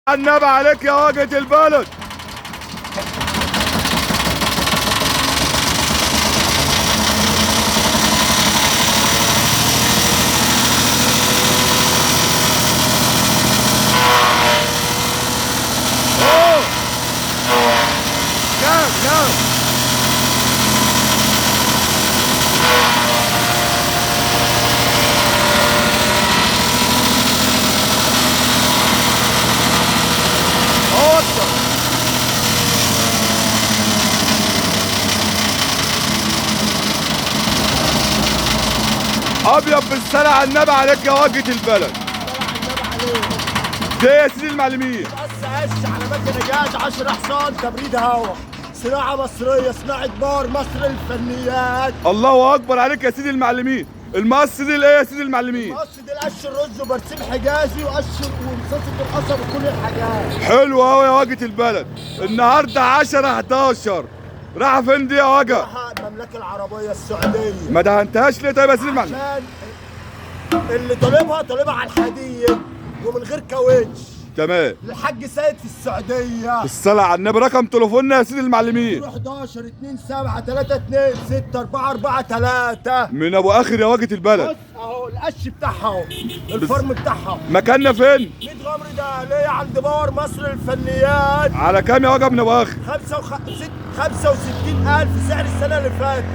النبي عليك يا واجهة البلد. كام ابيض بالصلاة على النبي عليك يا واجهة البلد. ده يا سيدي المعلمين بس على مكنه جاز 10 حصان تبريد هوا، صناعه مصريه، صناعه بار مصر للفنيات. الله اكبر عليك يا سيدي المعلمين. المقص دي الايه يا سيدي المعلمين؟ المقص دي القش الرز وبرسيم حجازي وقش ومصاصه القصب وكل الحاجات. حلو قوي يا واجهة البلد. النهارده 10/11 رايحه فين دي يا واجهة؟ رايحه المملكه العربيه السعوديه. ما دهنتهاش ليه طيب يا سيدي المعلمين؟ عشان اللي طالبها على الحديد ومن غير كاوتش. تمام. للحاج سيد في السعوديه. الصلاة على النبي. رقم تليفوننا يا سيدي المعلمين 11 2 7 3 2 6 4 4 3 من ابو اخر يا واجهة البلد. بص اهو القش بتاعها اهو، الفرم بتاعها. مكاننا فين؟ 100 غمر ده ليه عند باور مصر للفنيات. على كام يا واجهة من ابو اخر؟ 65,000 سعر السنه اللي فاتت.